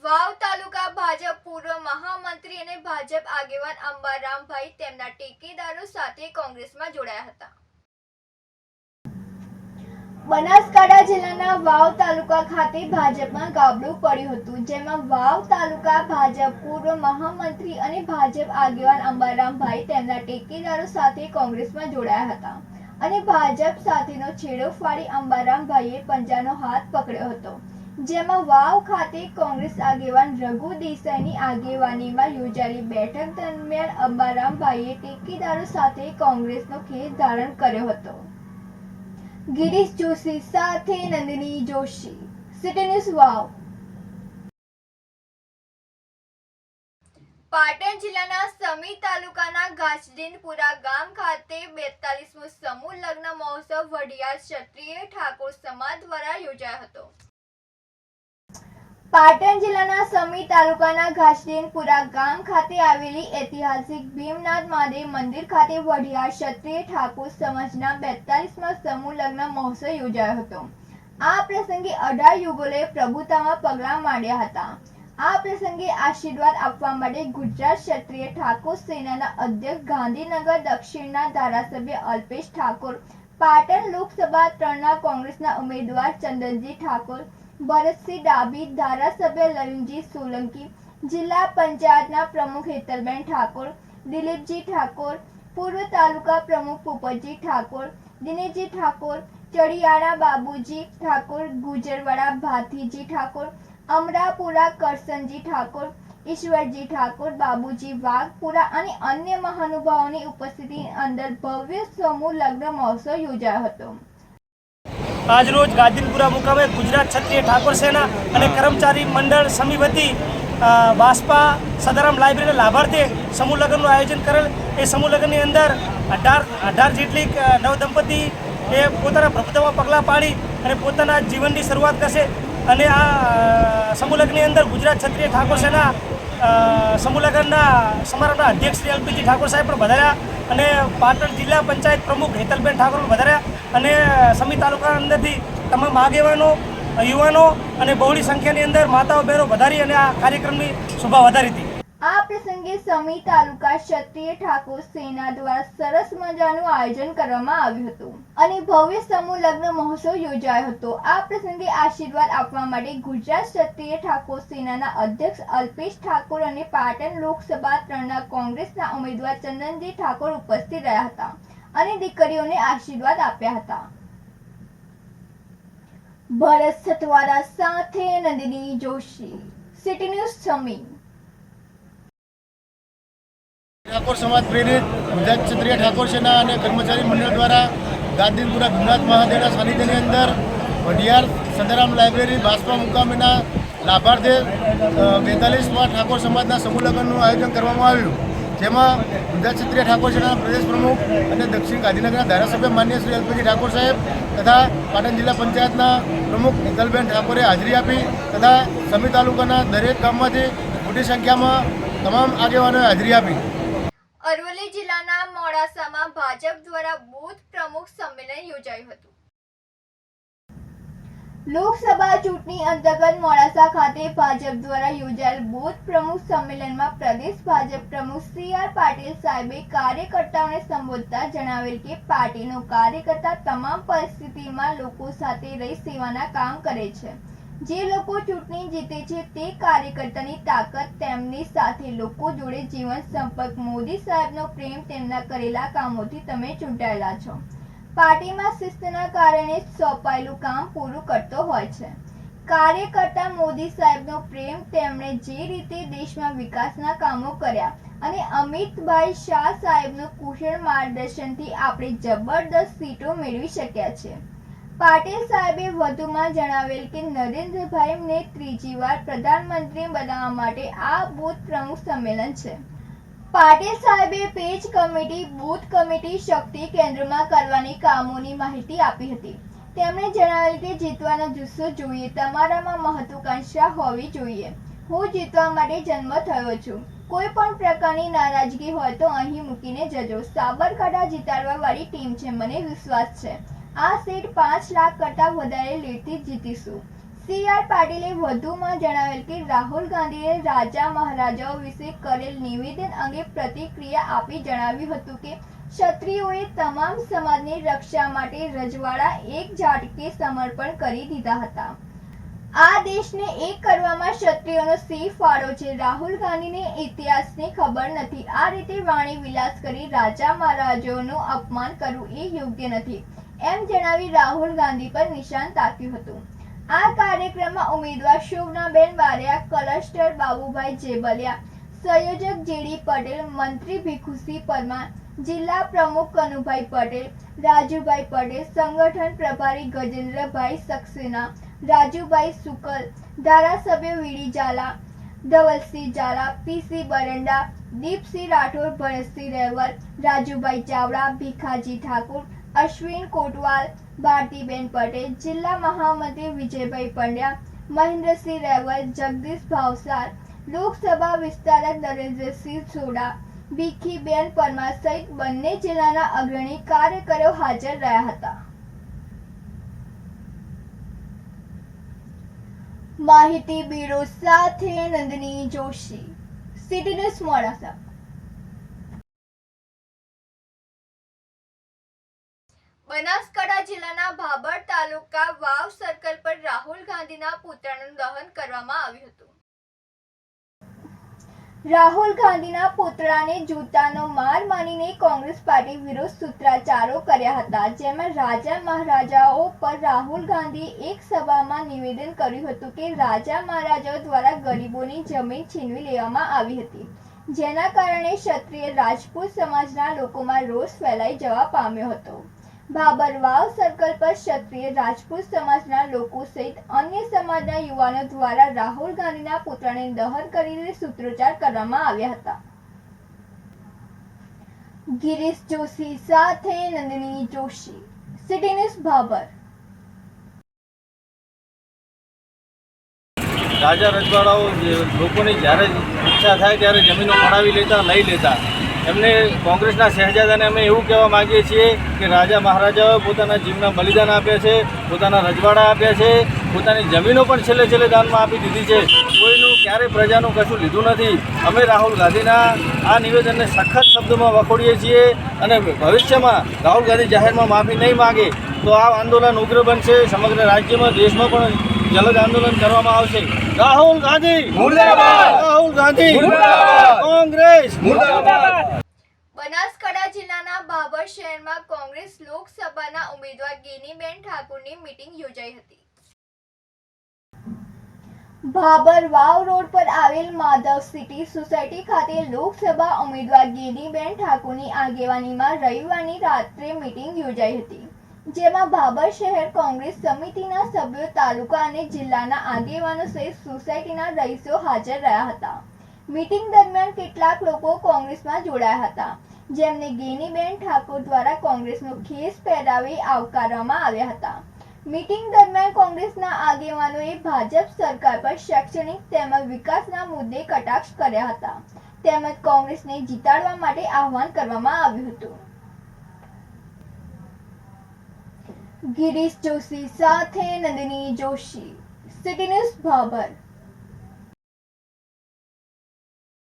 વાવ તાલુકા ભાજપ પૂર્વ મહામંત્રી અને ભાજપ આગેવાન અંબારામભાઈ તેમના ટેકેદારો સાથે કોંગ્રેસમાં જોડાયા હતા। બનાસકાંઠા જિલ્લાના વાવ તાલુકા ખાતે ભાજપમાં ગાબડું પડ્યું હતું, જેમાં વાવ તાલુકા ભાજપ પૂર્વ મહામંત્રી અને ભાજપ આગેવાન અંબારામભાઈ તેમના ટેકેદારો સાથે કોંગ્રેસમાં જોડાયા હતા અને ભાજપ સાથેનો છેડો ફાડી અંબારામભાઈએ પંજાનો હાથ પકડ્યો હતો, જેમાં વાવ ખાતે કોંગ્રેસ આગેવાન રઘુ દેસાઈની આગેવાનીમાં યોજાયેલી બેઠક દરમિયાન અંબારામભાઈએ ટેકેદારો સાથે કોંગ્રેસનો ખેસ ધારણ કર્યો હતો। ગિરીશ જોશી સાથે નંદિની જોશી, સિટી ન્યૂઝ વાવ। પાટણ જિલ્લાના સમી તાલુકાના ઘાસડીનપુરા ગામ ખાતે 42મો સમૂહ લગ્ન મહોત્સવ વઢિયાર ક્ષત્રિય ઠાકોર સમાજ દ્વારા યોજાયો હતો। પાટણ જિલ્લાના સમી તાલુકાના ઘાસડીનપુરા ગામ ખાતે આવેલી ઐતિહાસિક ભીમનાથ મહાદેવ મંદિર ખાતે વઢિયાર ક્ષત્રિય ઠાકોર સમાજના 42મા સમૂહ લગ્ન મહોત્સવ યોજાયો હતો। આ પ્રસંગે 18 યુગલોએ પ્રભુતામાં પગલાં માંડ્યા હતા। આ પ્રસંગે આશીર્વાદ આપવા માટે ગુજરાત ક્ષત્રિય ઠાકોર સેનાના અધ્યક્ષ, ગાંધીનગર દક્ષિણના ધારાસભ્ય અલ્પેશ ઠાકોર, પાટણ લોકસભા 3ના કોંગ્રેસના ઉમેદવાર ચંદનજી ઠાકોર, ભરતસિંહ ડાભી, ધારાસભ્ય લવિંગજી સોલંકી, જિલ્લા પંચાયતના પ્રમુખ હેતલબેન ઠાકોર, દિલીપજી ઠાકોર, પૂર્વ તાલુકા પ્રમુખ પોપટજી ઠાકોર, દિનેશજી ઠાકોર, ચડિયાળા બાબુજી ઠાકોર, ગુજરવાડા ભાથીજી ઠાકોર, અમરાપુરા કરસનજી ઠાકોર, ઈશ્વરજી ઠાકોર, બાબુજી વાઘપુરા અને અન્ય મહાનુભાવોની ઉપસ્થિતિ અંદર ભવ્ય સમૂહ લગ્ન મહોત્સવ યોજાયો હતો। आज रोज गाजीपुरा मुकामे गुजरात क्षत्रिय ठाकोर सेना અને કર્મચારી મંડળ સમી વતી બાસ્પા સદારામ લાઇબ્રેરી લાભાર્થે સમૂહ લગ્નનું આયોજન કરેલ। એ સમૂહ લગ્નની અંદર 18 જેટલી નવદંપતિ એ પોતાના પ્રભુતામાં પગલાં પાડી અને પોતાના જીવનની શરૂઆત કરશે અને આ સમૂહ લગ્નની અંદર ગુજરાત ક્ષત્રિય ઠાકોર સેના સમૂહ લગ્નના સમારંભના અધ્યક્ષ શ્રી અલ્પેશજી ઠાકોર સાહેબ પણ વધાર્યા અને પાટણ જિલ્લા પંચાયત પ્રમુખ હેતલબેન ઠાકોર પણ વધાર્યા અને સમી તાલુકા અંદરથી તમામ આગેવાનો, યુવાનો અને બહોળી સંખ્યાની અંદર માતાઓ બહેનો વધારી અને આ કાર્યક્રમની શોભા વધારી હતી। આ પ્રસંગે સમી તાલુકા ક્ષત્રિય ઠાકોર સેના દ્વારા સરસ મજાનું આયોજન કરવામાં આવ્યું હતું અને ભવ્ય સમૂહ લગ્ન મહોત્સવ યોજાયો હતો। આ પ્રસંગે આશીર્વાદ આપવા માટે ગુજરાત ક્ષત્રિય ઠાકોર સેનાના અધ્યક્ષ અલ્પેશ ઠાકોર અને પાટણ લોકસભા 3ના કોંગ્રેસના ઉમેદવાર ચંદનજી ઠાકોર ઉપસ્થિત રહ્યા હતા અને દીકરીઓને આશીર્વાદ આપ્યા હતા। ભરત સતવારા સાથે નંદિની જોશી, સિટી ન્યૂઝ સમી। ઠાકોર સમાજ પ્રેરિત ગુજરાત ક્ષત્રિય ઠાકોર સેના અને કર્મચારી મંડળ દ્વારા ગાજીપુરા ભીમનાથ મહાદેવના સાનિધ્યની અંદર વઢિયાર સદારામ લાઇબ્રેરી બાસ્પા મુકામેના લાભાર્થે 42મા ઠાકોર સમાજના સમૂહ લગ્નનું આયોજન કરવામાં આવ્યું, જેમાં ગુજરાત ક્ષત્રિય ઠાકોર સેનાના પ્રદેશ પ્રમુખ અને દક્ષિણ ગાંધીનગરના ધારાસભ્ય માન્ય શ્રી અલ્પેશજી ઠાકોર સાહેબ તથા પાટણ જિલ્લા પંચાયતના પ્રમુખ હેતલબેન ઠાકોરે હાજરી આપી તથા સમી તાલુકાના દરેક ગામમાંથી મોટી સંખ્યામાં તમામ આગેવાનોએ હાજરી આપી। અરવલ્લી જિલ્લાના મોડાસામાં ભાજપ દ્વારા બૂથ પ્રમુખ સંમેલન યોજાયું હતું। લોકસભા ચૂંટણી અંતર્ગત મોડાસા ખાતે ભાજપ દ્વારા યોજાયેલ બૂથ પ્રમુખ સંમેલનમાં પ્રદેશ ભાજપ પ્રમુખ CR પાટીલ સાહેબે કાર્યકર્તાઓને સંબોધતા જણાવેલ કે પાર્ટીનો કાર્યકર્તા તમામ પરિસ્થિતિમાં લોકો સાથે રહી સેવાના કામ કરે છે। જે લોકો ચૂંટણી જીતે છે તે કાર્યકર્તાની તાકાત, તેમની સાથે લોકો જોડે જીવન સંપર્ક, મોદી સાહેબનો પ્રેમ, તેમના કરેલા કામોથી તમે ચૂંટાયેલા છો। પાર્ટીમાં શિસ્તના કારણે સોંપાયેલું કામ પૂરું કરતો હોય છે। કાર્યકર્તા મોદી સાહેબનો પ્રેમ, તેમણે જે રીતે દેશમાં વિકાસના કામો કર્યા અને અમિતભાઈ શાહ સાહેબનું કુશળ માર્ગદર્શનથી આપણે જબરદસ્ત સીટો મેળવી શક્યા છે। પાટીલ સાહેબે વધુમાં જણાવેલ કે નરેન્દ્રભાઈને ત્રીજી વાર પ્રધાનમંત્રી બનાવવા માટે આ બૂથ પ્રમુખ સંમેલન છે। પાટીલ સાહેબે પેજ કમિટી, બૂથ કમિટી, શક્તિ કેન્દ્રમાં કરવાની કામોની માહિતી આપી હતી। તેમણે જણાવેલ કે જીતવાનો જુસ્સો જોઈએ, તમારામાં મહત્વાકાંક્ષા હોવી જોઈએ। હું જીતવા માટે જન્મ થયો છું, કોઈ પણ પ્રકારની નારાજગી હોય તો અહીં મૂકીને જજો। સાબરકાંઠા જીતાડવા વાળી ટીમ છે, મને વિશ્વાસ છે આ સીટ 5 લાખ કરતા વધારે લીડથી જીતીશું। સી.આર. પાટીલે વધુમાં જણાવેલ કે રાહુલ ગાંધીએ રાજા મહારાજાઓ વિશે કરેલ નિવેદન અંગે પ્રતિક્રિયા આપી જણાવ્યું હતું કે ક્ષત્રિયોએ તમામ સમાજની રક્ષા માટે રજવાડા એક ઝાટકે સમર્પણ કરી દીધા હતા. આ દેશને એક કરવામાં ક્ષત્રિયોનો સિંહ ફાળો છે. રાહુલ ગાંધીને ઇતિહાસની ખબર નથી. આ રીતે વાણી વિલાસ કરી રાજા મહારાજાઓનું અપમાન કરવું એ યોગ્ય નથી એમ જણાવી રાહુલ ગાંધી પર નિશાન તાક્યું હતું. આ કાર્યક્રમમાં ઉમેદવાર શોભનાબેન બારિયા, ક્લસ્ટર બાબુભાઈ જેબલિયા, સંયોજક જે.ડી. પટેલ, મંત્રી ભીખુસિંહ પરમાર, જિલ્લા પ્રમુખ કનુભાઈ પટેલ, રાજુભાઈ પટેલ, સંગઠન પ્રભારી ગજેન્દ્રભાઈ સક્સેના, રાજુભાઈ સુકલ, ધારાસભ્ય વીડી ઝાલા, ધવલસિંહ ઝાલા, પી.સી. બરંડા, દીપસિંહ રાઠોડ, ભરતસિંહ રહેવર, રાજુભાઈ ચાવડા, ભીખાજી ઠાકુર, અશ્વિન કોટવાલ, ભારતીબેન પટેલ, જિલ્લા મહામંત્રી વિજયભાઈ પંડ્યા, મહેન્દ્રસિંહ રહેવર, જગદીશ ભાવસાર, લોકસભા વિસ્તારક નરેન્દ્રસિંહ સોડા, ભીખીબેન પરમાર સહિત બંને જિલ્લાના અગ્રણી કાર્યકરો હાજર રહ્યા હતા. માહિતી બ્યુરો સાથે નંદની જોશી, સિટી ન્યૂઝ મોડાસા. બનાસકાંઠા જિલ્લાના ભાભર તાલુકા વાવ સર્કલ પર રાહુલ ગાંધીના પુતળાનું દહન કરવામાં આવ્યું હતું. રાહુલ ગાંધીના પુતળાને જૂતાનો માર માનીને કોંગ્રેસ પાર્ટી વિરુદ્ધ સૂત્રોચ્ચારો કર્યા હતા, જેમાં રાજા મહારાજાઓ પર રાહુલ ગાંધીએ એક સભામાં નિવેદન કર્યું હતું કે રાજા મહારાજાઓ દ્વારા ગરીબોની જમીન છીનવી લેવામાં આવી હતી, જેના કારણે ક્ષત્રિય રાજપૂત સમાજના લોકોમાં રોષ ફેલાઈ જવા પામ્યો હતો. ભાભર વાવ સર્કલ પર ક્ષત્રિય રાજપૂત સમાજના લોકો સહિત અન્ય સમાજના યુવાનો દ્વારા રાહુલ ગાંધીના પુતળાને દહન કરીને સૂત્રોચ્ચાર કરવામાં આવ્યા હતા. ગિરીશ જોશી સાથે નંદની જોશી, સિટી ન્યૂઝ ભાભર. રાજા રજવાડાઓ લોકોની જ્યારે ઈચ્છા થાય ત્યારે જમીનો પડાવી લેતા, લઈ લેતા. એમને કોંગ્રેસના શહેજાદાને અમે એવું કહેવા માગીએ છીએ કે રાજા મહારાજાઓએ પોતાના જીવના બલિદાન આપ્યા છે, પોતાના રજવાડા આપ્યા છે, પોતાની જમીનો પણ છેલ્લે દાનમાં આપી દીધી છે. કોઈનું ક્યારેય પ્રજાનું કશું લીધું નથી. અમે રાહુલ ગાંધીના આ નિવેદનને સખત શબ્દોમાં વખોડીએ છીએ અને ભવિષ્યમાં રાહુલ ગાંધી જાહેરમાં માફી નહીં માગે તો આ આંદોલન ઉગ્ર બનશે. સમગ્ર રાજ્યમાં, દેશમાં પણ જલદ આંદોલન કરવામાં આવશે. રાહુલ ગાંધી મુર્દાબાદ! રાહુલ ગાંધી મુર્દાબાદ! કોંગ્રેસ મુર્દાબાદ! બનાસકાંઠા જિલ્લાના ભાભર શહેરમાં કોંગ્રેસ લોકસભાના ઉમેદવાર ગેનીબેન ઠાકુરની મીટિંગ યોજાઈ હતી. ભાભર વાવ રોડ પર આવેલ માધવ સિટી સોસાયટી ખાતે લોકસભા ઉમેદવાર ગેનીબેન ઠાકુરની આગેવાનીમાં રવિવારની રાત્રે મીટિંગ યોજાઈ હતી, જેમાં ભાભર શહેર કોંગ્રેસ સમિતિના સભ્યો, તાલુકા અને જિલ્લાના આગેવાનો સહિત સોસાયટીના રહીશો હાજર રહ્યા હતા. મીટિંગ દરમિયાન કેટલાક લોકો કોંગ્રેસમાં જોડાયા હતા, જેમને ગેનીબેન ઠાકુર દ્વારા કોંગ્રેસનો ખેસ પહેરાવી આવકારવામાં આવ્યા હતા. મીટિંગ દરમિયાન કોંગ્રેસના આગેવાનોએ ભાજપ સરકાર પર શૈક્ષણિક તેમજ વિકાસના મુદ્દે કટાક્ષ કર્યા હતા, તેમજ કોંગ્રેસને જીતાડવા માટે આહવાન કરવામાં આવ્યું હતું. ગિરીશ જોશી સાથે નંદની જોશી, સિટી ન્યૂઝ ભાભર.